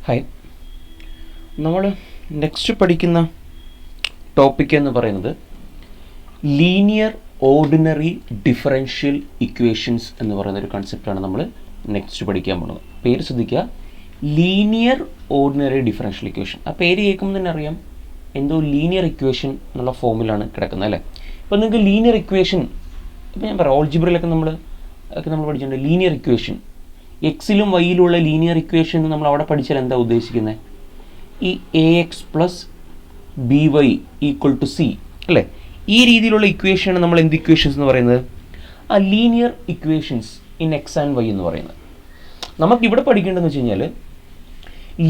Hi, നമ്മൾ next പഠിക്കുന്ന topic എന്ന് പറയുന്നത് ലീനിയർ ഓർഡിനറി ഡിഫറൻഷ്യൽ ഇക്വേഷൻസ് എന്ന് പറയുന്നൊരു കൺസെപ്റ്റാണ് നമ്മൾ നെക്സ്റ്റ് പഠിക്കാൻ പോകുന്നത്. പേര് ശ്രദ്ധിക്കുക, ലീനിയർ ഓർഡിനറി ഡിഫറൻഷ്യൽ ഇക്വേഷൻ. ആ പേര് കേൾക്കുമ്പോൾ തന്നെ അറിയാം എന്തോ ലീനിയർ ഇക്വേഷൻ എന്നുള്ള ഫോമിലാണ് കിടക്കുന്നത് അല്ലേ. ഇപ്പോൾ നിങ്ങൾക്ക് ലീനിയർ ഇക്വേഷൻ, ഇപ്പോൾ ഞാൻ പറയാം ഓൾജിബ്രയിലൊക്കെ നമ്മൾ പഠിച്ചിട്ടുണ്ട്. ലീനിയർ ഇക്വേഷൻ, എക്സിലും വൈയിലുള്ള ലീനിയർ ഇക്വേഷൻ നമ്മൾ അവിടെ പഠിച്ചാൽ എന്താ ഉദ്ദേശിക്കുന്നത്? ഈ A X plus B Y equal to C അല്ലേ, ഈ രീതിയിലുള്ള ഇക്വേഷനാണ് നമ്മൾ എന്ത് ഇക്വേഷൻസ് എന്ന് പറയുന്നത്? ആ linear equations in X and Y എന്ന് പറയുന്നത്. നമുക്കിവിടെ പഠിക്കേണ്ടതെന്ന് വെച്ച് കഴിഞ്ഞാൽ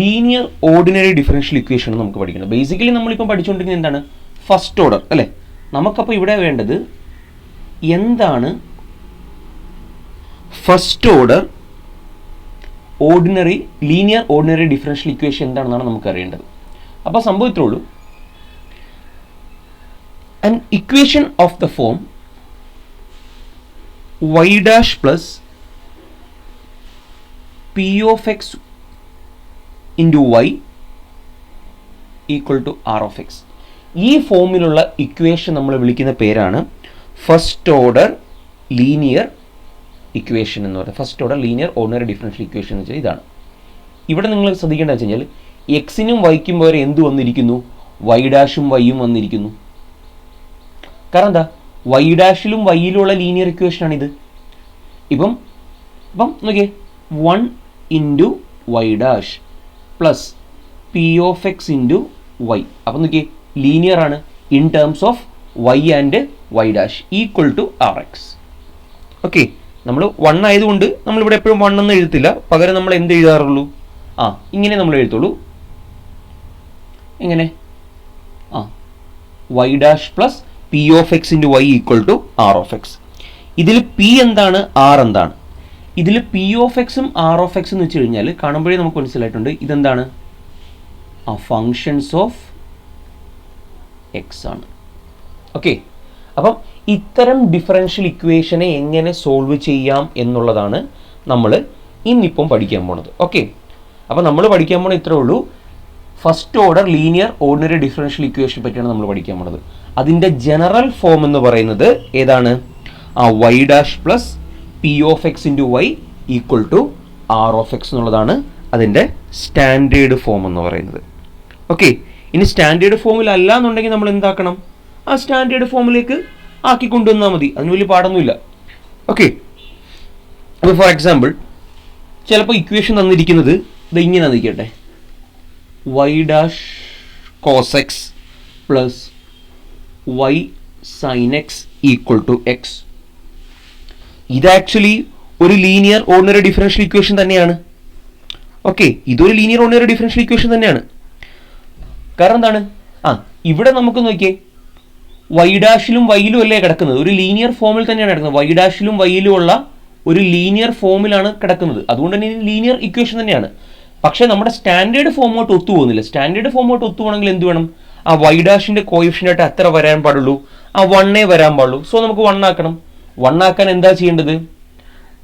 ലീനിയർ ഓർഡിനറി ഡിഫറൻഷ്യൽ ഇക്വേഷൻ നമുക്ക് പഠിക്കണം. ബേസിക്കലി നമ്മളിപ്പോൾ പഠിച്ചുകൊണ്ടിരിക്കുന്നത് എന്താണ്? ഫസ്റ്റ് ഓർഡർ അല്ലേ. നമുക്കപ്പോൾ ഇവിടെ വേണ്ടത് എന്താണ് first order ordinary linear ordinary differential equation എന്താണെന്നാണ് നമുക്ക് അറിയേണ്ടത്. അപ്പോൾ സംഭവത്തിലുള്ളൂ, an equation of the form y dash plus p of x into y equal to r of x. ഈ ഫോമിലുള്ള ഇക്വേഷൻ നമ്മൾ വിളിക്കുന്ന പേരാണ് ഫസ്റ്റ് ഓർഡർ ലീനിയർ ഇക്വേഷൻ എന്ന് പറയുന്നത്. First order linear ordinary differential equation എന്ന് വെച്ചാൽ ഇതാണ്. ഇവിടെ നിങ്ങൾ ശ്രദ്ധിക്കേണ്ടത് വെച്ച് കഴിഞ്ഞാൽ എക്സിനും വൈക്കും പകരം എന്ത് വന്നിരിക്കുന്നു? വൈ ഡാഷും വൈയും വന്നിരിക്കുന്നു. കാരണം എന്താ? വൈ ഡാഷിലും വൈയിലുള്ള ലീനിയർ ഇക്വേഷനാണിത്. ഇപ്പം നോക്കിയേ, 1 into y dash plus P of X into y. അപ്പം നോക്കിയേ, ലീനിയർ ആണ് in terms of y and y dash equal to r x. Okay, നമ്മൾ 1 ആയതുകൊണ്ട് നമ്മളിവിടെ എപ്പോഴും 1 എന്ന് എഴുതത്തില്ല, പകരം നമ്മൾ എന്ത് എഴുതാറുള്ളൂ? ഇങ്ങനെ നമ്മൾ എഴുതുള്ളൂ. എങ്ങനെ? Y dash plus P of X into Y equal to R of X. ഇതിൽ പി എന്താണ്, ആർ എന്താണ്? ഇതിൽ പി ഓഫ് എക്സും ആർ ഓഫ് എക്സ് എന്ന് വെച്ച് കഴിഞ്ഞാൽ കാണുമ്പോഴേ നമുക്ക് മനസ്സിലായിട്ടുണ്ട് ഇതെന്താണ്? ഫങ്ഷൻസ് ഓഫ് എക്സ് ആണ്. ഓക്കെ, അപ്പം ഇത്തരം ഡിഫറൻഷ്യൽ ഇക്വേഷനെ എങ്ങനെ സോൾവ് ചെയ്യാം എന്നുള്ളതാണ് നമ്മൾ ഇന്നിപ്പം പഠിക്കാൻ പോണത്. ഓക്കെ, അപ്പോൾ നമ്മൾ പഠിക്കാൻ പോണത് ഇത്രേ ഉള്ളൂ. First order linear ordinary differential ഇക്വേഷനെ പറ്റിയാണ് നമ്മൾ പഠിക്കാൻ പോണത്. അതിൻ്റെ ജനറൽ ഫോം എന്ന് പറയുന്നത് ഏതാണ്? Y dash plus P of X into Y equal to R of X എന്നുള്ളതാണ് അതിൻ്റെ സ്റ്റാൻഡേർഡ് ഫോം എന്ന് പറയുന്നത്. ഓക്കെ, ഇനി സ്റ്റാൻഡേർഡ് ഫോമിലല്ല എന്നുണ്ടെങ്കിൽ നമ്മൾ എന്താക്കണം? ആ സ്റ്റാൻഡേർഡ് ഫോമിലേക്ക് ആക്കി കൊണ്ടുവന്നാൽ മതി. അതിന് വലിയ പാടൊന്നുമില്ല. ഓക്കെ, അപ്പോൾ ഫോർ എക്സാമ്പിൾ ചിലപ്പോൾ ഇക്വേഷൻ തന്നിരിക്കുന്നത് ഇത് ഇങ്ങനെ നിൽക്കട്ടെ, Y dash cos X plus Y sin X equal to X. ഇത് ആക്ച്വലി ഒരു ലീനിയർ ഓർഡിനറി ഡിഫറൻഷ്യൽ ഇക്വേഷൻ തന്നെയാണ്. ഓക്കെ, ഇതൊരു ലീനിയർ ഓർഡിനറി ഡിഫറൻഷ്യൽ ഇക്വേഷൻ തന്നെയാണ്. കാരണം എന്താണ്? ഇവിടെ നമുക്ക് നോക്കിയേ, വൈ ഡാഷിലും വൈയിലും അല്ലേ കിടക്കുന്നത്? ഒരു ലീനിയർ ഫോമിൽ തന്നെയാണ് കിടക്കുന്നത്. വൈ ഡാഷിലും വൈയിലും ഉള്ള ഒരു ലീനിയർ ഫോമിലാണ് കിടക്കുന്നത്. അതുകൊണ്ട് തന്നെ ഇത് ലീനിയർ ഇക്വേഷൻ തന്നെയാണ്. പക്ഷേ നമ്മുടെ സ്റ്റാൻഡേർഡ് ഫോമോട്ട് ഒത്തു പോകുന്നില്ല. സ്റ്റാൻഡേർഡ് ഫോമോട്ട് ഒത്തു പോകണമെങ്കിൽ എന്ത് വേണം? വൈ ഡാഷിൻ്റെ കോയിഫിഷ്യൻ്റായിട്ട് അത്ര വരാൻ പാടുള്ളൂ, 1 വരാൻ പാടുള്ളൂ. സോ നമുക്ക് 1 ആക്കണം. 1 ആക്കാൻ എന്താ ചെയ്യേണ്ടത്?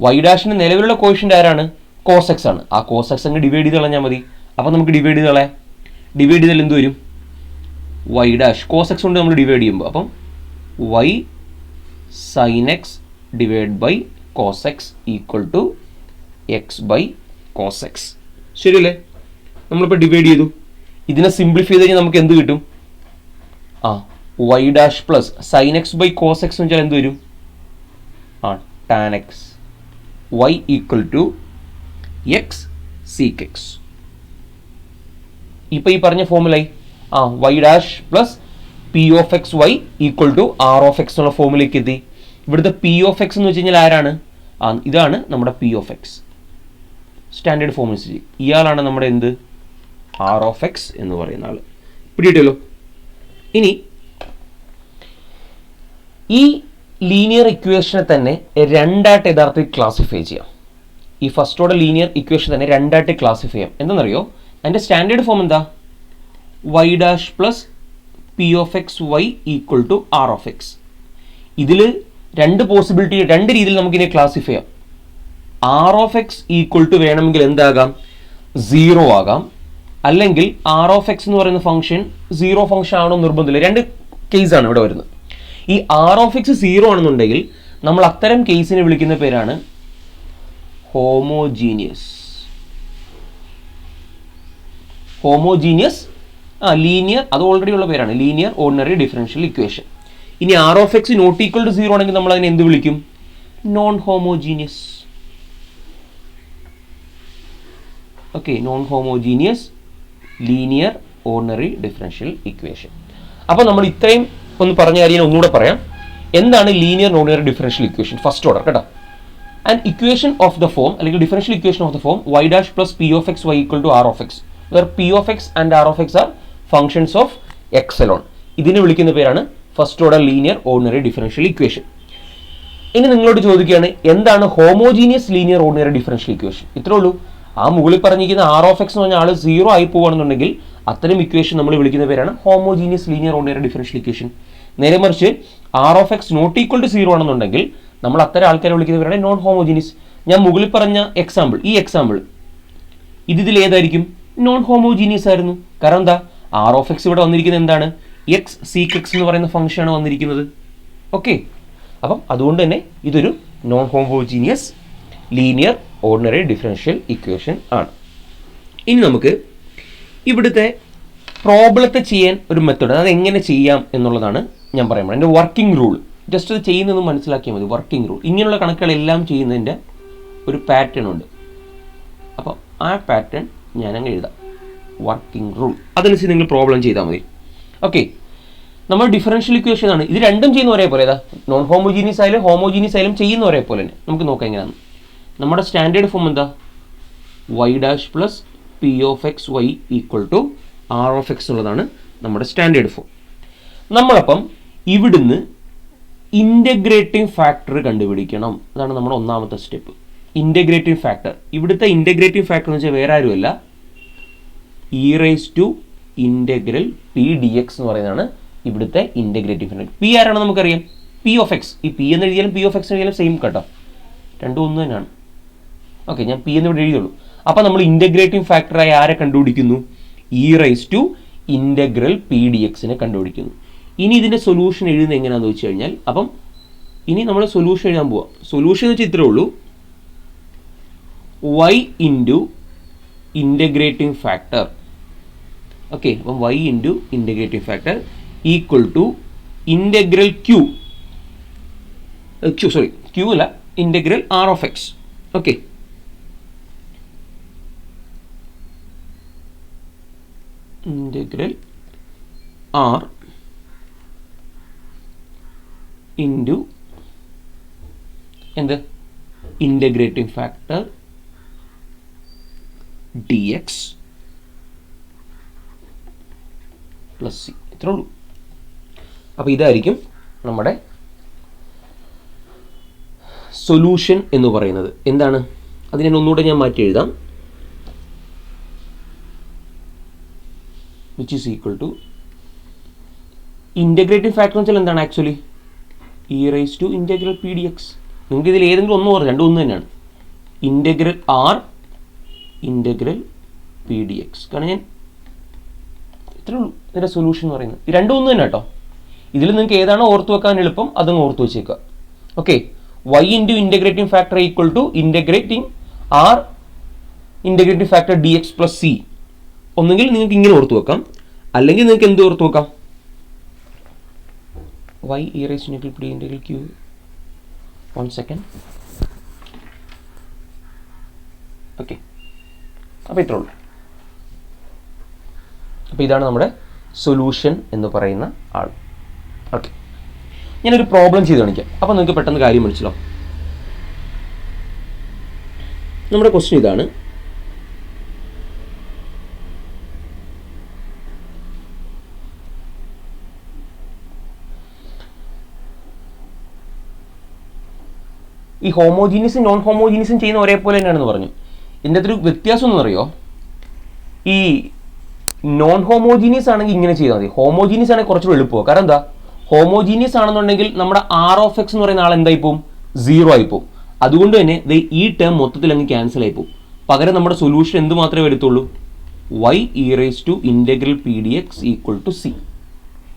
വൈ ഡാഷിൻ്റെ നിലവിലുള്ള കോയിഫിഷ്യൻ്റ് ആരാണ്? കോസ് എക്സ് ആണ്. ആ കോസ് എക്സ് അങ്ങ് ഡിവൈഡ് ചെയ്ത് കളഞ്ഞാൽ മതി. അപ്പോൾ നമുക്ക് ഡിവൈഡ് ചെയ്ത് കളയാം. ഡിവൈഡ് ചെയ്താൽ എന്ത് വരും? വൈ ഡാഷ് കോസ് എക്സ് കൊണ്ട് നമ്മൾ ഡിവൈഡ് ചെയ്യുമ്പോൾ അപ്പം Y sin X divide by cos X equal to X by cos X. ശരിയല്ലേ? നമ്മളിപ്പോൾ ഡിവൈഡ് ചെയ്തു. ഇതിനെ സിംപ്ലിഫൈ ചെയ്ത് കഴിഞ്ഞാൽ നമുക്ക് എന്ത് കിട്ടും? Y dash plus sin X by cos x എന്ന് വെച്ചാൽ എന്ത് വരും? Tan x Y equal to x sec x. ഇപ്പോൾ ഈ പറഞ്ഞ ഫോമുലായി y dash plus P of X Y equal to R of x എന്നുള്ള ഫോമിലേക്ക് എത്തി. ഇവിടുത്തെ പി ഓഫ് എക്സ് എന്ന് വെച്ച് കഴിഞ്ഞാൽ ആരാണ്? ഇതാണ് നമ്മുടെ P of X. Standard form അനുസരിച്ച് ഇയാളാണ് നമ്മുടെ എന്ത്? ആർ ഓഫ് എക്സ് എന്ന് പറയുന്ന ആൾ. പിടിയിട്ടല്ലോ. ഇനി ഈ ലീനിയർ ഇക്വേഷനെ തന്നെ രണ്ടായിട്ട് യഥാർത്ഥത്തിൽ ക്ലാസിഫൈ ചെയ്യാം. ഈ ഫസ്റ്റ് ഓർഡർ ലീനിയർ ഇക്വേഷൻ തന്നെ രണ്ടായിട്ട് ക്ലാസിഫൈ ചെയ്യാം. എന്താണെന്നറിയോ? അതിൻ്റെ സ്റ്റാൻഡേർഡ് ഫോം എന്താ? Y dash plus P of X Y equal to R of X. ഇതിൽ രണ്ട് രീതിയിൽ നമുക്കിതിനെ ക്ലാസിഫൈ ചെയ്യാം. R of X equal to വേണമെങ്കിൽ എന്താകാം? 0 ആകാം, അല്ലെങ്കിൽ ആർ ഓഫ് എക്സ് എന്ന് പറയുന്ന ഫംഗ്ഷൻ സീറോ ഫംഗ്ഷൻ ആണോ നിർബന്ധമില്ല. രണ്ട് കേസാണ് ഇവിടെ വരുന്നത്. ഈ ആർ ഓഫ് എക്സ് സീറോ ആണെന്നുണ്ടെങ്കിൽ നമ്മൾ അത്തരം കേസിനെ വിളിക്കുന്ന പേരാണ് ഹോമോജീനിയസ് ലീനിയർ, അത് ഓൾറെഡി ഉള്ള പേരാണ്, ലീനിയർ ഓർഡിനറി ഡിഫറൻഷ്യൽ ഇക്വേഷൻ. ഇനി R of X not equal to zero ആണെങ്കിൽ നമ്മൾ അതിനെ എന്ത് വിളിക്കും? Non homogeneous. Okay, non homogeneous linear ordinary differential equation. അപ്പോൾ നമ്മൾ ഇത്രയും ഒന്ന് പറഞ്ഞ കാര്യം ഒന്നുകൂടെ പറയാം. എന്താണ് linear ordinary differential equation? First order കേട്ടോ. And equation of the form അല്ലെങ്കിൽ differential equation of the form y dash plus P of X Y equal to R of x, where p of x and r of x are functions of x alone. ഇതിനെ വിളിക്കുന്ന പേരാണ് first order linear ordinary differential equation. ഇനി നിങ്ങളോട് ചോദിക്കുകയാണ് എന്താണ് homogeneous linear ordinary differential equation? ഇത്രേ ഉള്ളൂ. ആ മുകളിൽ പറഞ്ഞിരിക്കുന്ന ആർ ഓഫ് എക്സ് എന്ന് പറഞ്ഞാൽ ആൾ സീറോ ആയി പോകുകയാണെന്നുണ്ടെങ്കിൽ അത്തരം ഇക്വേഷൻ നമ്മൾ വിളിക്കുന്ന പേരാണ് homogeneous linear ordinary differential equation. നേരെ മറിച്ച് R of X not equal to zero ആണെന്നുണ്ടെങ്കിൽ നമ്മൾ അത്തരം ആൾക്കാരെ വിളിക്കുന്ന പേരാണ് നോൺ ഹോമോജീനിയസ്. ഞാൻ മുകളിൽ പറഞ്ഞ എക്സാമ്പിൾ, ഈ എക്സാമ്പിൾ ഇതിൽ ഏതായിരിക്കും? നോൺ ഹോമോജീനിയസ് ആയിരുന്നു. കാരണം എന്താ? ആർ ഓഫ് എക്സ് ഇവിടെ വന്നിരിക്കുന്നത് എന്താണ്? എക്സ് സീക്ക് എക്സ് എന്ന് പറയുന്ന ഫംഗ്ഷൻ ആണ് വന്നിരിക്കുന്നത്. ഓക്കെ, അപ്പം അതുകൊണ്ട് തന്നെ ഇതൊരു non homogeneous linear ordinary differential equation ആണ്. ഇനി നമുക്ക് ഇവിടുത്തെ പ്രോബ്ലത്തെ ചെയ്യാൻ ഒരു മെത്തേഡ്, അത് എങ്ങനെ ചെയ്യാം എന്നുള്ളതാണ് ഞാൻ പറയുന്നത്. എൻ്റെ വർക്കിംഗ് റൂൾ ജസ്റ്റ് അത് ചെയ്യുന്നത് മനസ്സിലാക്കിയാൽ മതി. വർക്കിംഗ് റൂൾ, ഇങ്ങനെയുള്ള കണക്കുകളെല്ലാം ചെയ്യുന്നതിൻ്റെ ഒരു പാറ്റേൺ ഉണ്ട്. അപ്പം ആ പാറ്റേൺ ഞാനങ്ങ് എഴുതാം. വർക്കിംഗ് റൂൾ അതനുസരിച്ച് നിങ്ങൾ പ്രോബ്ലം ചെയ്താൽ മതി. ഓക്കെ, നമ്മൾ ഡിഫറൻഷ്യൽ ഇക്വേഷൻ ആണ്. ഇത് രണ്ടും ചെയ്യുന്ന ഒരേപോലെ, ഏതാ നോൺ ഹോമോജീനിയസ് ആയാലും ഹോമോജീനിയസ് ആയാലും ചെയ്യുന്ന ഒരേപോലെ തന്നെ. നമുക്ക് നോക്കാം എങ്ങനെയാണ്. നമ്മുടെ സ്റ്റാൻഡേർഡ് ഫോം എന്താ? y dash plus P of X Y equal to R of X എന്നുള്ളതാണ് നമ്മുടെ സ്റ്റാൻഡേർഡ് ഫോം. നമ്മളപ്പം ഇവിടുന്ന് ഇൻ്റഗ്രേറ്റിംഗ് ഫാക്ടർ കണ്ടുപിടിക്കണം. അതാണ് നമ്മുടെ ഒന്നാമത്തെ സ്റ്റെപ്പ്. ഇൻ്റഗ്രേറ്റിംഗ് ഫാക്ടർ, ഇവിടുത്തെ ഇൻ്റഗ്രേറ്റിംഗ് ഫാക്ടർ എന്ന് വെച്ചാൽ വേറെ ആരുമല്ല, E raise to integral P D X എന്ന് പറയുന്നതാണ് ഇവിടുത്തെ ഇൻ്റഗ്രേറ്റിംഗ് ഫാക്ടർ. പി ആരാണെന്ന് നമുക്കറിയാം, പി ഓഫ് എക്സ്. ഈ പി എന്ന് എഴുതിയാലും പി ഓഫ് എക്സ് എഴുതിയാലും സെയിം കേട്ടോ, രണ്ടും ഒന്ന് തന്നെയാണ്. ഓക്കെ, ഞാൻ പി എന്ന് ഇവിടെ എഴുതിയുള്ളൂ. അപ്പോൾ നമ്മൾ ഇൻ്റഗ്രേറ്റിംഗ് ഫാക്ടറായി ആരെ കണ്ടുപിടിക്കുന്നു? E raise to integral P D എക്സിനെ കണ്ടുപിടിക്കുന്നു. ഇനി ഇതിൻ്റെ സൊല്യൂഷൻ എഴുതുന്നത് എങ്ങനെയാണെന്ന് വെച്ച് കഴിഞ്ഞാൽ, അപ്പം ഇനി നമ്മൾ സൊല്യൂഷൻ എഴുതാൻ പോവാം. സൊല്യൂഷൻ എന്ന് വെച്ചാൽ ഇത്രേ ഉള്ളൂ, y into integrating factor. Okay, അപ്പം y into integrating factor equal to integral Q അല്ല, integral R of x. Okay, integral R into എന്ത്? Integrating factor dx plus C. ഇത്രേ ഉള്ളൂ. അപ്പോൾ ഇതായിരിക്കും നമ്മുടെ സൊല്യൂഷൻ എന്ന് പറയുന്നത്. എന്താണ് അതിനെ ഒന്നുകൂടെ ഞാൻ മാറ്റി എഴുതാം. Which is equal to integrating factor എന്ന് വെച്ചാൽ എന്താണ്? Actually E raise to integral P D X. നിങ്ങൾക്ക് ഇതിൽ ഏതെങ്കിലും ഒന്ന് പറഞ്ഞു, രണ്ടും ഒന്ന് തന്നെയാണ്. Integral R integral P D X. കാരണം ഞാൻ ഇത്രേ ഉള്ളൂ ഇതിൻ്റെ സൊല്യൂഷൻ എന്ന് പറയുന്നത്. ഇത് രണ്ടും ഒന്ന് തന്നെ കേട്ടോ. ഇതിൽ നിങ്ങൾക്ക് ഏതാണോ ഓർത്ത് വെക്കാൻ എളുപ്പം അതങ്ങ് ഓർത്ത് വെച്ചേക്കുക. Okay, y into integrating factor equal to integrating R integrating factor D X plus C. ഒന്നുകിൽ നിങ്ങൾക്ക് ഇങ്ങനെ ഓർത്ത് വെക്കാം, അല്ലെങ്കിൽ നിങ്ങൾക്ക് എന്ത് ഓർത്ത് വെക്കാം? y e raised to negative p integral q. 1 second. Okay, അപ്പോൾ ഇത്രേ ഉള്ളൂ. അപ്പോൾ ഇതാണ് നമ്മുടെ സൊല്യൂഷൻ എന്ന് പറയുന്ന ആൾ. ഓക്കെ, ഞാനൊരു പ്രോബ്ലം ചെയ്ത് കാണിക്കാം. അപ്പോൾ നിങ്ങൾക്ക് പെട്ടെന്ന് കാര്യം മനസ്സിലാവും. നമ്മുടെ ക്വസ്റ്റ്യൻ ഇതാണ്. ഈ ഹോമോജീനിയസും നോൺ ഹോമോജീനിയസും ചെയ്യുന്ന ഒരേപോലെ തന്നെയാണെന്ന് പറഞ്ഞു. ഇതിൻ്റെ അകത്തൊരു വ്യത്യാസം ഒന്നറിയോ? ഈ നോൺ ഹോമോജീനിയസ് ആണെങ്കിൽ ഇങ്ങനെ ചെയ്താൽ മതി, ഹോമോജീനിയസ് ആണെങ്കിൽ കുറച്ചുകൂടെ എളുപ്പമോ. കാരണം എന്താ? ഹോമോജീനിയസ് ആണെന്നുണ്ടെങ്കിൽ നമ്മുടെ ആർ ഓഫ് എക്സ് എന്ന് പറയുന്ന ആൾ എന്തായി പോവും? സീറോ ആയി പോവും. അതുകൊണ്ട് തന്നെ ഈ ടേം മൊത്തത്തിൽ അങ്ങ് ക്യാൻസൽ ആയി പോവും. പകരം നമ്മുടെ സൊല്യൂഷൻ എന്ത് മാത്രമേ എടുത്തുള്ളൂ? y e raised to integral p dx equal to c.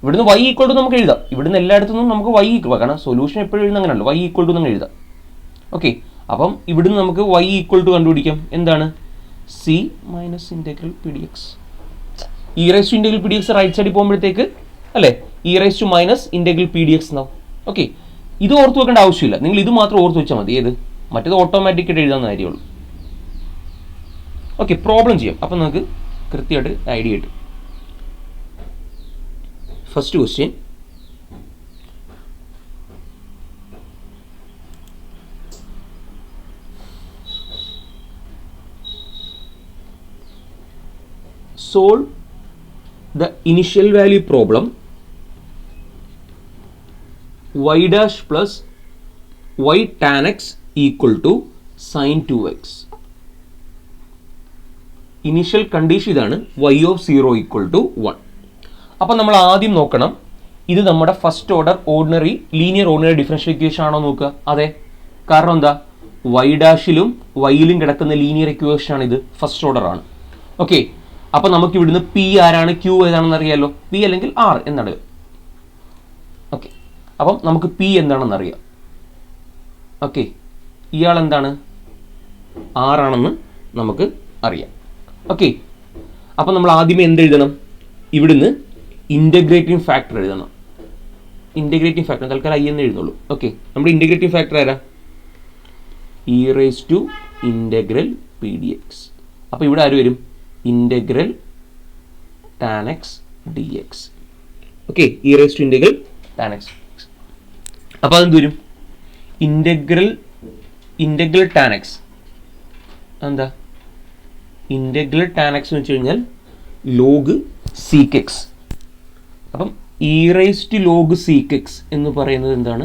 ഇവിടുന്ന് y ഈക്വൽ ടു നമുക്ക് എഴുതാം. ഇവിടുന്ന് എല്ലായിടത്തുനിന്നും നമുക്ക് y ഈക്വൽ, കാരണം സൊല്യൂഷൻ എപ്പോഴും എഴുതുന്ന അങ്ങനെയല്ലോ, y ഈക്വൽ ടു നമ്മൾ എഴുതാം. ഓക്കെ, അപ്പം ഇവിടുന്ന് നമുക്ക് y ഈക്വൽ ടു കണ്ടുപിടിക്കാം. എന്താണ്? c minus integral P D X. E raise to integral P D X right സൈഡിൽ പോകുമ്പോഴത്തേക്ക് അല്ലേ E raise to minus integral P D X എന്നാവും. ഓക്കെ, ഇത് ഓർത്ത് വെക്കേണ്ട ആവശ്യമില്ല, നിങ്ങൾ ഇത് മാത്രം ഓർത്ത് വെച്ചാൽ മതി. ഏത്? മറ്റേത് ഓട്ടോമാറ്റിക്കായിട്ട് എഴുതാവുന്ന കാര്യമുള്ളൂ. ഓക്കെ, പ്രോബ്ലം ചെയ്യാം. അപ്പം നമുക്ക് കൃത്യമായിട്ട് ഐഡിയ കിട്ടും. First question, solve the initial value problem y dash plus y tan x equal to sin 2x. Initial condition ഇതാണ്, y ഓഫ് 0 ഈക്വൽ ടു 1. അപ്പം നമ്മൾ ആദ്യം നോക്കണം, ഇത് നമ്മുടെ first order ordinary linear ordinary differential equation ആണോ നോക്കുക. അതെ, കാരണം എന്താ, y ഡാഷിലും വൈയിലും കിടക്കുന്ന ലീനിയർ ഇക്വേഷൻ ആണ് ഇത്, ഫസ്റ്റ് ഓർഡർ ആണ്. ഓക്കെ, അപ്പം നമുക്ക് ഇവിടുന്ന് പി ആരാണ്, ക്യൂ ഏതാണെന്ന് അറിയാമല്ലോ, പി അല്ലെങ്കിൽ ആർ എന്നാണ്. ഓക്കെ, അപ്പം നമുക്ക് പി എന്താണെന്ന് അറിയാം. ഓക്കെ, ഇയാൾ എന്താണ്, ആറാണെന്ന് നമുക്ക് അറിയാം. ഓക്കെ, അപ്പം നമ്മൾ ആദ്യമേ എന്തെഴുതണം, ഇവിടുന്ന് ഇൻ്റഗ്രേറ്റിംഗ് ഫാക്ടർ എഴുതണം. ഇൻ്റഗ്രേറ്റിംഗ് ഫാക്ടർ തൽക്കാലം ഐ എന്ന് എഴുതുള്ളൂ. ഓക്കെ, നമ്മുടെ ഇൻ്റഗ്രേറ്റിംഗ് ഫാക്ടർ ആരാ, E raise to integral P D X. അപ്പോൾ ഇവിടെ ആര് വരും, integral tan X D X. Okay, E raise to integral tan X. അപ്പോൾ അതെന്ത് വരും, ഇൻ്റഗ്രൽ ടാൻ എക്സ്. എന്താ ഇൻ്റഗ്രൽ ടാൻ എക്സ് എന്ന് വെച്ച് കഴിഞ്ഞാൽ ലോഗ് സീക്ക് എക്സ്. അപ്പം E raise to log sec X എന്ന് പറയുന്നത് എന്താണ്,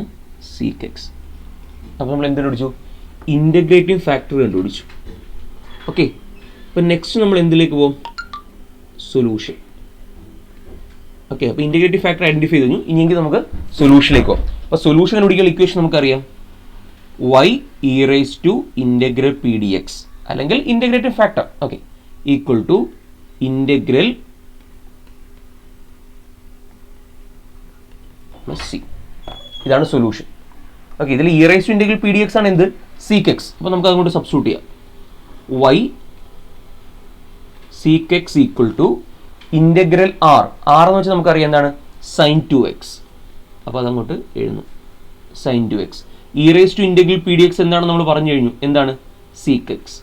സീക്ക് എക്സ്. അപ്പോൾ നമ്മൾ എന്ത് കണ്ടുപിടിച്ചു, ഇൻ്റഗ്രേറ്റിംഗ് ഫാക്ടർ കണ്ടുപിടിച്ചു. ഓക്കെ, അപ്പം നെക്സ്റ്റ് നമ്മൾ എന്തിലേക്ക് പോകും, സൊല്യൂഷൻ. ഓക്കെ, അപ്പോൾ ഇൻ്റഗ്രേറ്റീവ് ഫാക്ടർ ഐഡൻറ്റിഫൈ ചെയ്ത് കഴിഞ്ഞു. ഇനിയെങ്കിൽ നമുക്ക് സൊല്യൂഷനിലേക്ക് പോകും. അപ്പോൾ സൊല്യൂഷൻ കണ്ടുപിടിക്കുന്ന ഇക്വേഷൻ നമുക്കറിയാം, y e raise to integral P D x അല്ലെങ്കിൽ integrative factor. Okay, equal to integral plus C. ഇതാണ് സൊല്യൂഷൻ. ഓക്കെ, ഇതിൽ e raise to integral P D x ആണ് എന്ത്, സീക്ക് എക്സ്. അപ്പോൾ നമുക്ക് അതുകൊണ്ട് സബ്സ്റ്റിറ്റ്യൂട്ട് ചെയ്യാം. y sec X equal to integral R. R എന്ന് വെച്ചാൽ നമുക്കറിയാം എന്താണ്, സൈൻ 2x. അപ്പോൾ അതങ്ങോട്ട് എഴുതുന്നു, sine 2x. E raise to integral P D X എന്താണെന്ന് നമ്മൾ പറഞ്ഞു കഴിഞ്ഞു, എന്താണ്, sec X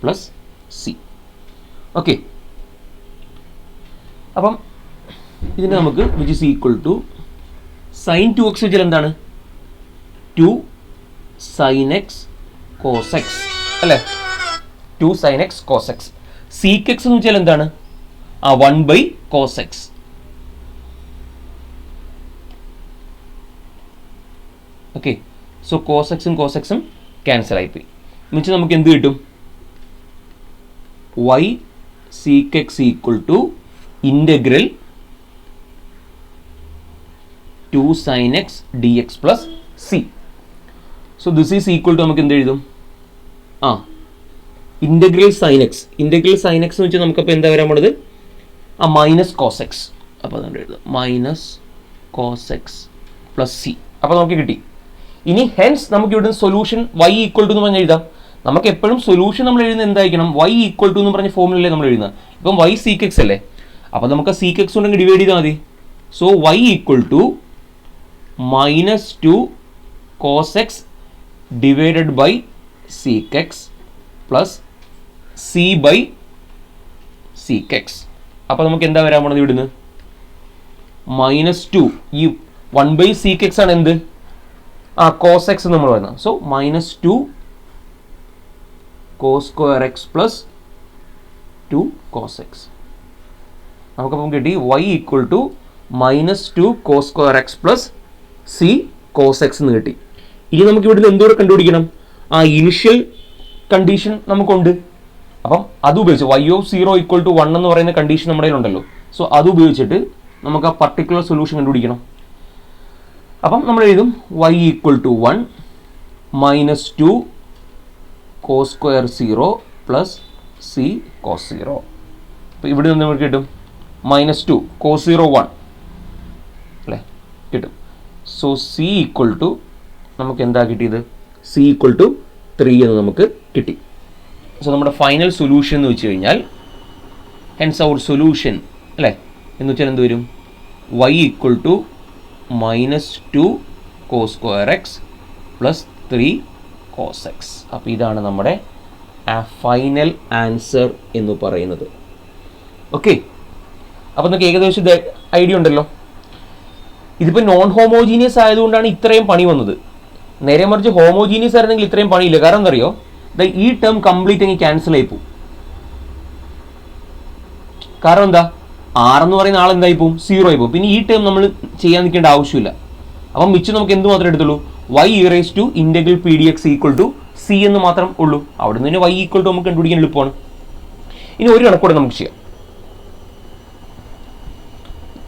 plus C. Okay, അപ്പം ഇതിന് നമുക്ക് which is equal to sine 2x വെച്ചാൽ എന്താണ്, 2 സൈൻ എക്സ് കോസ് എക്സ് അല്ലേ, 2 sine X cos X. Sec X എന്ന് വെച്ചാൽ എന്താണ്, 1 by cos X. Okay, so cos എക്സും കോസ് എക്സും ക്യാൻസൽ ആയിപ്പോയി. എന്നുവെച്ചാൽ നമുക്ക് എന്ത് കിട്ടും, y sec X equal to integral 2 sine X D X plus C. So this is equal to നമുക്ക് എന്ത് എഴുതും, integral sine X. Integral sine X എന്ന് വെച്ചാൽ നമുക്കപ്പോൾ എന്താ വരാൻ പോണത്, മൈനസ് കോസ് എക്സ്. അപ്പോൾ അതുകൊണ്ട് എഴുതാം minus cos X plus C. അപ്പോൾ നമുക്ക് കിട്ടി. ഇനി ഹെൻസ് നമുക്ക് ഇവിടെ സൊല്യൂഷൻ y ഈക്വൽ ടു എന്ന് പറഞ്ഞ് എഴുതാം. നമുക്ക് എപ്പോഴും സൊല്യൂഷൻ നമ്മൾ എഴുതുന്നത് എന്തായിരിക്കണം, y ഈക്വൽ ടു എന്ന് പറഞ്ഞ ഫോമിലല്ലേ നമ്മൾ എഴുതുന്നത്. ഇപ്പം y സീക്ക് എക്സ് അല്ലേ, അപ്പോൾ നമുക്ക് സീക്ക് എക്സ് കൊണ്ടെങ്കിൽ ഡിവൈഡ് ചെയ്താൽ മതി. So y equal to minus 2 cos X divided by sec X plus C by sec X. അപ്പോൾ നമുക്ക് എന്താ വരാൻ പോണത്, ഇവിടുന്ന് -2. ഈ 1 ബൈ സീക്ക് എക്സ് ആണ് എന്ത്, കോസ് എക്സ് നമ്മൾ പറയുന്നത്. So -2 cos square X plus 2 cos x. നമുക്കപ്പം കിട്ടി y equal to -2 cos square X plus C cos x എന്ന് കിട്ടി. ഇനി നമുക്ക് ഇവിടുന്ന് എന്തോടെ കണ്ടുപിടിക്കണം, ഇനിഷ്യൽ കണ്ടീഷൻ നമുക്കുണ്ട്. അപ്പം അത് ഉപയോഗിച്ച് y ഓഫ് 0 ഈക്വൽ ടു 1 എന്ന് പറയുന്ന കണ്ടീഷൻ നമ്മുടെ കയ്യിലുണ്ടല്ലോ. സോ അത് ഉപയോഗിച്ചിട്ട് നമുക്ക് ആ പർട്ടിക്കുലർ സൊല്യൂഷൻ കണ്ടുപിടിക്കണം. അപ്പം നമ്മൾ എഴുതും y equal to 1 -2 cos square 0 plus C cos 0. അപ്പോൾ ഇവിടെ നിന്ന് നമുക്ക് കിട്ടും -2 കോസ് 0 1 അല്ലേ കിട്ടും. സോ സി ഈക്വൽ ടു നമുക്ക് എന്താ കിട്ടിയത്? സി ഈക്വൽ ടു 3 എന്ന് നമുക്ക് കിട്ടി. സോ നമ്മുടെ ഫൈനൽ സൊല്യൂഷൻ എന്ന് വെച്ച് കഴിഞ്ഞാൽ ഹെൻസ് അവർ സൊല്യൂഷൻ അല്ലേ എന്ന് വെച്ചാൽ എന്ത് വരും? y equal to -2 cos square X plus 3 cos X. അപ്പോൾ ഇതാണ് നമ്മുടെ ഫൈനൽ ആൻസർ എന്ന് പറയുന്നത്. ഓക്കെ, അപ്പോൾ നിങ്ങൾക്ക് ഏകദേശം ഇത് ഐഡിയ ഉണ്ടല്ലോ. ഇതിപ്പോൾ നോൺ ഹോമോജീനിയസ് ആയതുകൊണ്ടാണ് ഇത്രയും പണി വന്നത്. നേരെ മറിച്ച് ഹോമോജീനിയസ് ആയിരുന്നെങ്കിൽ ഇത്രയും പണിയില്ല. കാരണം എന്താ അറിയോ? ഈ ടേം കംപ്ലീറ്റ് അങ്ങ് ക്യാൻസൽ ആയി പോകും. കാരണം എന്താ? ആർ എന്ന് പറയുന്ന ആൾ എന്തായി പോകും? 0 ആയി പോകും. പിന്നെ ഈ ടേം നമ്മൾ ചെയ്യാൻ നിൽക്കേണ്ട ആവശ്യമില്ല. അപ്പം മിച്ചം നമുക്ക് എന്ത് മാത്രമേ എടുത്തുള്ളൂ? y e⁻ integral P D X equal to C എന്ന് മാത്രം ഉള്ളൂ. അവിടെ നിന്ന് y ഈക്വൽ ടു നമുക്ക് കണ്ടുപിടിക്കാൻ എളുപ്പമാണ്. ഇനി ഒരു കണക്കൂടെ നമുക്ക് ചെയ്യാം.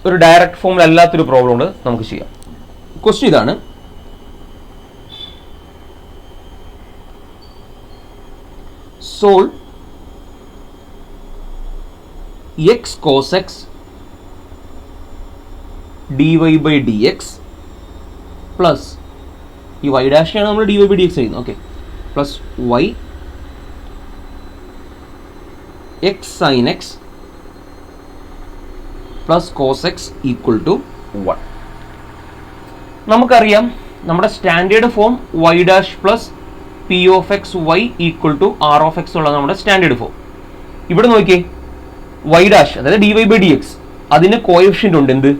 ഒരു ഡയറക്റ്റ് ഫോമിൽ അല്ലാത്തൊരു പ്രോബ്ലം ഉണ്ട്, നമുക്ക് ചെയ്യാം. ക്വസ്റ്റ്യൻ ഇതാണ്. Solve x cos x dy by dx plus ഈ y ഡാഷിനാണ് നമ്മൾ dy by dx ചെയ്യുന്നത്. Okay, plus y x sin x plus cos X equal to 1. നമുക്കറിയാം നമ്മുടെ standard form y dash plus P of X Y equal to R of X ഉള്ള നമ്മുടെ standard form. ഇവിടെ നോക്കിയേ, y dash അതായത് dy by dx അതിന് coefficient ഉണ്ട്. എന്ത്?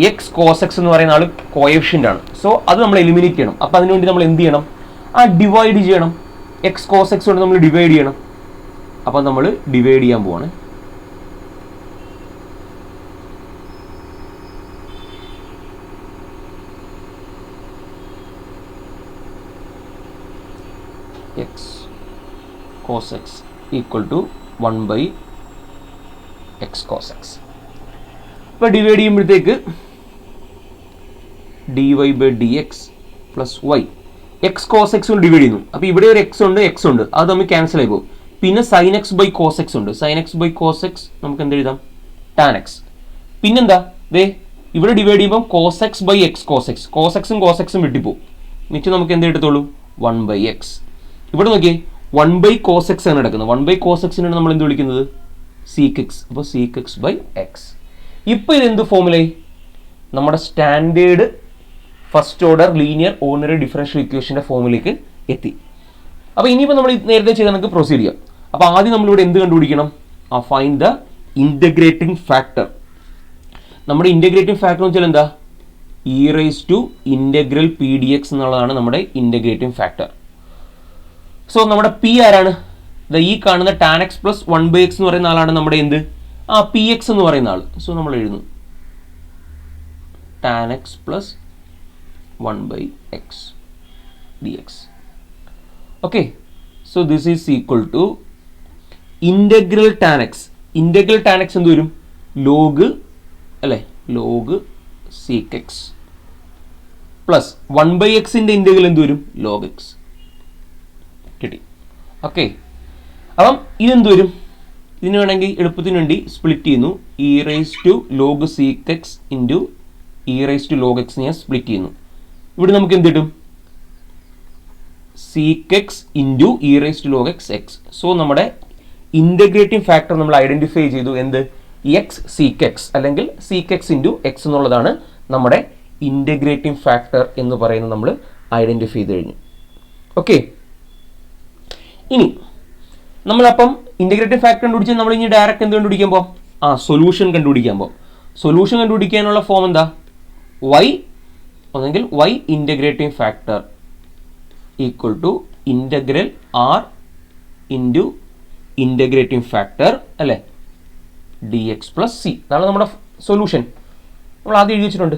എക്സ് കോസ് എക്സ് എന്ന് പറയുന്ന ആൾ കോഎഫിഷ്യൻ്റ് ആണ്. സോ അത് നമ്മൾ എലിമിനേറ്റ് ചെയ്യണം. അപ്പോൾ അതിനുവേണ്ടി നമ്മൾ എന്ത് ചെയ്യണം? ഡിവൈഡ് ചെയ്യണം. എക്സ് കോസ് എക്സ് കൊണ്ട് നമ്മൾ ഡിവൈഡ് ചെയ്യണം. അപ്പോൾ നമ്മൾ ഡിവൈഡ് ചെയ്യാൻ പോവാണ്. X cos X equal to 1 by X cos X. ഇപ്പോൾ ഡിവൈഡ് ചെയ്യുമ്പോഴത്തേക്ക് dy by dx plus Y X cos X കൊണ്ട് ഡിവൈഡ് ചെയ്യുന്നു. അപ്പോൾ ഇവിടെ ഒരു എക്സ് ഉണ്ട്, എക്സ് ഉണ്ട്, അത് തമ്മിൽ ക്യാൻസൽ ആയി പോകും. പിന്നെ sine X by cos x ഉണ്ട്. Sine X by cos x നമുക്ക് എന്ത് എഴുതാം? Tan x. പിന്നെന്താ? ദേ ഇവിടെ ഡിവൈഡ് ചെയ്യുമ്പോൾ cos X by x cos x, cos എക്സും കോസ് എക്സും വെട്ടിപ്പോവും. മിച്ചം നമുക്ക് എന്ത് എടുത്തോളൂ? 1 by എക്സ്. ഇവിടെ നോക്കിയേ, 1 by കോസ് എക്സ് ആണ് നടക്കുന്നത്. 1 by കോസ് എക്സിനാണ് നമ്മൾ എന്ത് വിളിക്കുന്നത്? Sec X. അപ്പോൾ സീക്ക് എക്സ് ബൈ എക്സ്. ഇപ്പോൾ ഇതെന്ത് ഫോമിലായി? നമ്മുടെ standard first order linear ordinary differential ഇക്വേഷൻ്റെ ഫോമിലേക്ക് എത്തി. അപ്പോൾ ഇനിയിപ്പോൾ നമ്മൾ നേരത്തെ ചെയ്താൽ നമുക്ക് പ്രൊസീഡ് ചെയ്യാം. അപ്പോൾ ആദ്യം നമ്മളിവിടെ എന്ത് കണ്ടുപിടിക്കണം? Find the integrating factor. നമ്മുടെ ഇൻ്റഗ്രേറ്റിംഗ് ഫാക്ടർ എന്ന് വെച്ചാൽ എന്താ? e⁻ integral P D X എന്നുള്ളതാണ് നമ്മുടെ ഇൻ്റഗ്രേറ്റിംഗ് ഫാക്ടർ. സോ നമ്മുടെ പി ആരാണ്? ഈ കാണുന്ന tan X plus 1 by X എന്ന് പറയുന്ന ആളാണ് നമ്മുടെ എന്ത്? പി എക്സ് എന്ന് പറയുന്ന ആൾ. സോ നമ്മൾ എഴുതുന്നു tan X plus 1 by X D X. Okay, so this is equal to integral tan X. Integral tan X എന്ത് വരും? ലോഗ് അല്ലേ, log sec X plus 1 by എക്സിൻ്റെ ഇൻ്റഗ്രൽ എന്ത് വരും? Log X. കിട്ടി. ഓക്കെ, അപ്പം ഇതെന്ത് വരും? ഇതിന് വേണമെങ്കിൽ എളുപ്പത്തിന് വേണ്ടി സ്പ്ലിറ്റ് ചെയ്യുന്നു. e⁻ log sec X into e⁻ log X ഞാൻ സ്പ്ലിറ്റ് ചെയ്യുന്നു. ഇവിടെ നമുക്ക് എന്ത് കിട്ടും? Seek X into e⁻ log X X. So നമ്മുടെ ഇൻ്റഗ്രേറ്റിംഗ് ഫാക്ടർ നമ്മൾ ഐഡൻറ്റിഫൈ ചെയ്തു. എന്ത്? എക്സ് സീക്ക് എക്സ് അല്ലെങ്കിൽ സീക്ക് എക്സ് ഇൻറ്റു എക്സ് എന്നുള്ളതാണ് നമ്മുടെ ഇൻ്റഗ്രേറ്റിംഗ് ഫാക്ടർ എന്ന് പറയുന്നത് നമ്മൾ ഐഡൻറ്റിഫൈ ചെയ്ത് കഴിഞ്ഞു. ഓക്കെ, ഇനി നമ്മളപ്പം ഇൻ്റഗ്രേറ്റീവ് ഫാക്ടർ കണ്ടുപിടിച്ച് നമ്മൾ ഇനി ഡയറക്റ്റ് എന്ത് കണ്ടുപിടിക്കാൻ പോകും? സൊല്യൂഷൻ കണ്ടുപിടിക്കാൻ പോകും. സൊല്യൂഷൻ കണ്ടുപിടിക്കാനുള്ള ഫോം എന്താ? y ഒന്നെങ്കിൽ y integrating factor equal to integral R into integrating factor അല്ലേ ഡി എക്സ് പ്ലസ് സി. അതാണ് നമ്മുടെ സൊല്യൂഷൻ. നമ്മൾ ആദ്യം എഴുതി വെച്ചിട്ടുണ്ട്.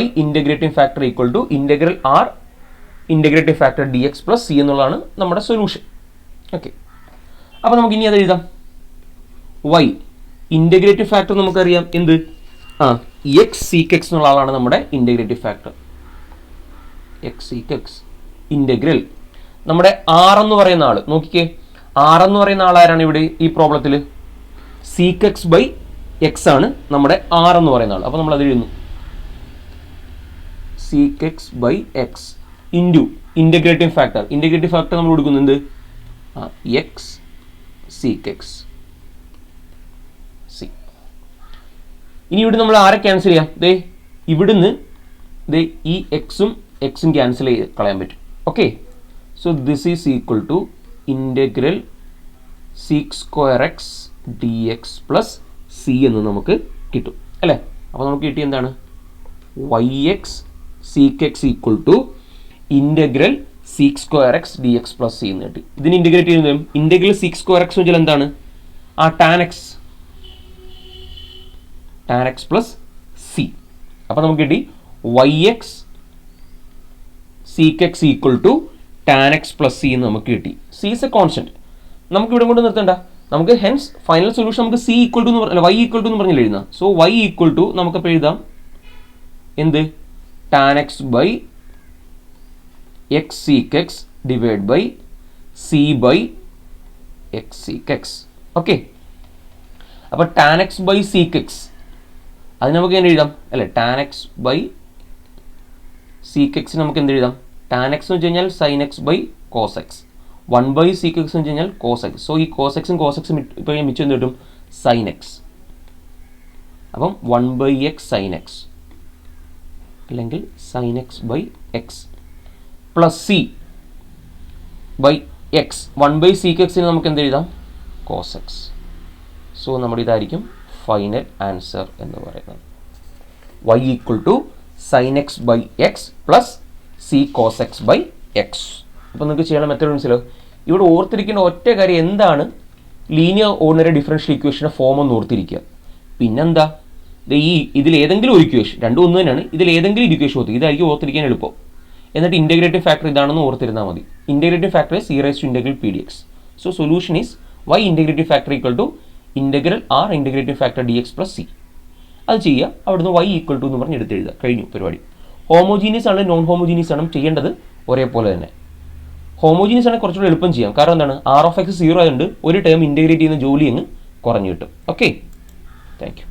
y integrating factor equal to integral R integrative factor D X plus C എന്നുള്ളതാണ് നമ്മുടെ സൊല്യൂഷൻ. ഓക്കെ, അപ്പോൾ നമുക്ക് ഇനി അത് എഴുതാം. y ഇൻ്റഗ്രേറ്റീവ് ഫാക്ടർ നമുക്കറിയാം എന്ത്? എക്സ് സീക്ക് എക്സ് എന്നുള്ള ആളാണ് നമ്മുടെ integrative factor. X sec X integral നമ്മുടെ ആർ എന്ന് പറയുന്ന ആൾ നോക്കിക്കേ, ആർ എന്ന് പറയുന്ന ആളാരാണ് ഇവിടെ ഈ പ്രോബ്ലത്തിൽ? സീക്ക് എക്സ് ബൈ എക്സ് ആണ് നമ്മുടെ ആർ എന്ന് പറയുന്ന ആൾ. അപ്പോൾ നമ്മൾ അത് എഴുതുന്നു, sec X by X into integrating factor. Integrating factor നമ്മൾ കൊടുക്കുന്നുണ്ട് എക്സ് സീക്ക് എക്സ് സി. ഇനി ഇവിടെ നമ്മൾ ആരെ ക്യാൻസൽ ചെയ്യാം? ദേ ഇവിടുന്ന് ദേ ഈ എക്സും എക്സും ക്യാൻസൽ ചെയ്ത് കളയാൻ പറ്റും. Okay, so this is equal to integral sec square X D X plus C എന്ന് നമുക്ക് കിട്ടും അല്ലേ? അപ്പോൾ നമുക്ക് കിട്ടിയ എന്താണ്? Y X sec X equal to integral sec square X D X plus C എന്ന് കിട്ടി. ഇതിന് ഇൻ്റഗ്രേറ്റ് ചെയ്യുന്നതും ഇൻ്റഗ്രൽ സീക്ക് സ്ക്വയർ എക്സ് വെച്ചാൽ എന്താണ്? ആ ടാൻ എക്സ് പ്ലസ് സി. അപ്പോൾ നമുക്ക് കിട്ടി Y X sec X equal to tan X plus C എന്ന് നമുക്ക് കിട്ടി. സി ഇസ് എ കോൺസ്റ്റന്റ്, നമുക്ക് ഇവിടെ കൊണ്ട് നിർത്തണ്ട. നമുക്ക് ഹെൻസ് ഫൈനൽ സൊല്യൂഷൻ നമുക്ക് സി ഈക്വൽ ടു എന്ന് വൈ ഈക്വൽ ടു എന്ന് പറഞ്ഞില്ല എഴുതാം. സോ വൈ ഈക്വൽ ടു നമുക്കപ്പോൾ എഴുതാം എന്ത്? Tan x by x sec x divide by C by x sec x. Okay, അപ്പോൾ tan x by sec x അത് നമുക്ക് എങ്ങനെ എഴുതാം അല്ലേ? Tan x by sec x നമുക്ക് എന്ത് എഴുതാം? ടാൻ എക്സ് എന്ന് വെച്ച് കഴിഞ്ഞാൽ sine X by cos x, 1 by sec X എന്ന് വെച്ച് കഴിഞ്ഞാൽ കോസ് എക്സ്. സോ ഈ കോസ് എക്സും കോസ് എക്സും ഇപ്പോൾ മിച്ചം എന്ത് കിട്ടും? Sine x. അപ്പം 1 ബൈ എക്സ് സൈൻ എക്സ് അല്ലെങ്കിൽ sine X by X plus C by X. 1 by sec എക്സിന് നമുക്ക് എന്ത് എഴുതാം? Cos x. സോ നമ്മുടെ ഇതായിരിക്കും ഫൈനൽ ആൻസർ എന്ന് പറയുന്നത്. y equal to sine X by X plus C cos X by X. അപ്പോൾ നിങ്ങൾക്ക് ചെയ്യണം മെത്തേഡ് മനസ്സിലാവും. ഇവിടെ ഓർത്തിരിക്കേണ്ട ഒറ്റ കാര്യം എന്താണ്? ലീനിയർ ഓർഡിനറി ഡിഫറൻഷ്യൽ ഇക്വേഷൻ്റെ ഫോം ഒന്ന് ഓർത്തിരിക്കുക. പിന്നെന്താ? ഈ ഇതിലേതെങ്കിലും ഒരു ഇക്വേഷൻ, രണ്ടും ഒന്ന് തന്നെയാണ്, ഇതിലേതെങ്കിലും ഒരു ഇക്വേഷൻ ഓർത്തിരിക്കുക, ഇതായിരിക്കും ഓർത്തിരിക്കാൻ എളുപ്പം. എന്നിട്ട് ഇൻ്റഗ്രേറ്റിംഗ് ഫാക്ടർ ഇതാണെന്ന് ഓർത്തിരുന്നാൽ മതി. Integrating factor C raise to integral P D X. So solution is Y integrating factor equal to integral R integrating factor D X plus C. അത് ചെയ്യുക, അവിടുന്ന് വൈ ഈക്വൽ ടു എന്ന് പറഞ്ഞ് എടുത്ത് എഴുതുക. കഴിഞ്ഞു പരിപാടി. ഹോമോജീനിയസ് ആണ് നോൺ ഹോമോജീനിയസ് ആണ് ചെയ്യേണ്ടത് ഒരേപോലെ തന്നെ. ഹോമോജീനിയസ് ആണ് കുറച്ചുകൂടി എളുപ്പം ചെയ്യാം. കാരണം എന്താണ്? ആർ ഓഫ് എക്സ് 0 ആയതുകൊണ്ട് ഒരു ടേം ഇൻ്റഗ്രേറ്റ് ചെയ്യുന്ന ജോലി അങ്ങ് കുറഞ്ഞു കിട്ടും. Okay, thank you.